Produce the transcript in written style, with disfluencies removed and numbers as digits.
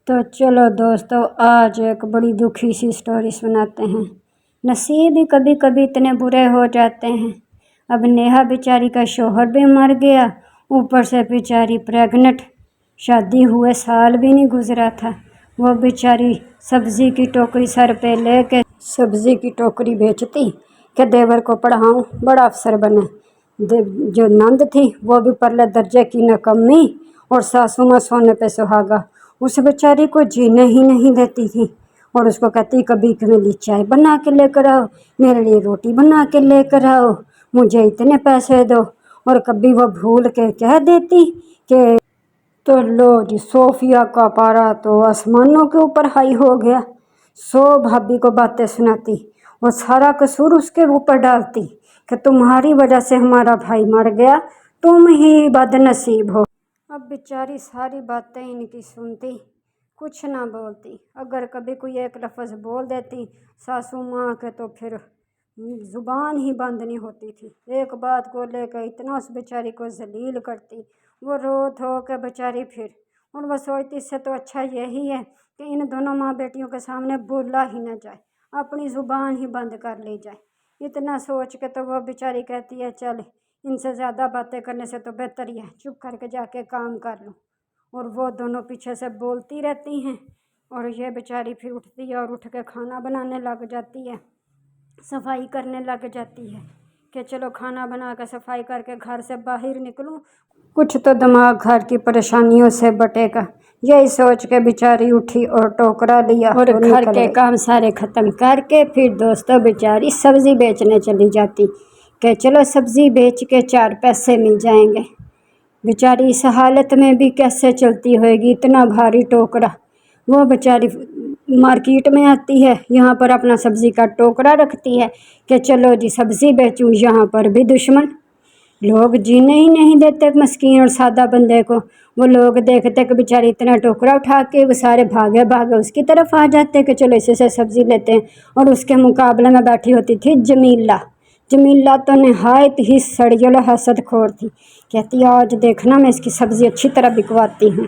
تو چلو دوستو، آج ایک بڑی دکھی سی سٹوری سناتے ہیں۔ نصیب ہی کبھی کبھی اتنے برے ہو جاتے ہیں۔ اب نیہا بیچاری کا شوہر بھی مر گیا، اوپر سے بیچاری پریگننٹ، شادی ہوئے سال بھی نہیں گزرا تھا۔ وہ بیچاری سبزی کی ٹوکری سر پہ لے کے سبزی کی ٹوکری بیچتی کہ دیور کو پڑھاؤں، بڑا افسر بنے۔ جو نند تھی وہ بھی پرلے درجے کی نکمی، اور ساسو ماں سونے پہ سہاگا، اس بیچاری کو جینے ہی نہیں دیتی تھی، اور اس کو کہتی کبھی کہ میرے لیے چائے بنا کے لے کر آؤ، میرے لیے روٹی بنا کے لے کر آؤ، مجھے اتنے پیسے دو، اور کبھی وہ بھول کے کہہ دیتی کہ تو لو جی صوفیہ کا پارا تو آسمانوں کے اوپر ہائی ہو گیا۔ بھابھی کو باتیں سناتی اور سارا قصور اس کے اوپر ڈالتی کہ تمہاری وجہ سے ہمارا بھائی مر گیا، تم ہی بد نصیب ہو۔ اب بیچاری ساری باتیں ان کی سنتی، کچھ نہ بولتی۔ اگر کبھی کوئی ایک لفظ بول دیتی ساسو ماں کے تو پھر زبان ہی بند نہیں ہوتی تھی۔ ایک بات کو لے کے اتنا اس بیچاری کو ذلیل کرتی، وہ رو دھو کے بیچاری پھر، اور وہ سوچتی اس سے تو اچھا یہی ہے کہ ان دونوں ماں بیٹیوں کے سامنے بولا ہی نہ جائے، اپنی زبان ہی بند کر لی جائے۔ اتنا سوچ کے تو وہ بیچاری کہتی ہے چل ان سے زیادہ باتیں کرنے سے تو بہتر ہی ہے چپ کر کے جا کے کام کر لوں، اور وہ دونوں پیچھے سے بولتی رہتی ہیں، اور یہ بیچاری پھر اٹھتی ہے اور اٹھ کے کھانا بنانے لگ جاتی ہے، صفائی کرنے لگ جاتی ہے کہ چلو کھانا بنا کے صفائی کر کے گھر سے باہر نکلوں، کچھ تو دماغ گھر کی پریشانیوں سے بٹے گا۔ یہی سوچ کے بیچاری اٹھی اور ٹوکرا لیا اور گھر کے کام سارے ختم کر کے پھر دوستوں بیچاری سبزی بیچنے چلی جاتی کہ چلو سبزی بیچ کے 4 پیسے مل جائیں گے۔ بیچاری اس حالت میں بھی کیسے چلتی ہوئے گی، اتنا بھاری ٹوکرا۔ وہ بیچاری مارکیٹ میں آتی ہے، یہاں پر اپنا سبزی کا ٹوکرا رکھتی ہے کہ چلو جی سبزی بیچوں، یہاں پر بھی دشمن، لوگ جینے ہی نہیں دیتے مسکین اور سادہ بندے کو۔ وہ لوگ دیکھتے کہ بیچاری اتنا ٹوکرا اٹھا کے وہ سارے بھاگے اس کی طرف آ جاتے کہ چلو اسے سے سبزی لیتے ہیں، اور اس کے مقابلے میں بیٹھی ہوتی تھی جمیلہ تو نہایت ہی سڑیل حسد خور تھی، کہتی آج دیکھنا میں اس کی سبزی اچھی طرح بکواتی ہوں۔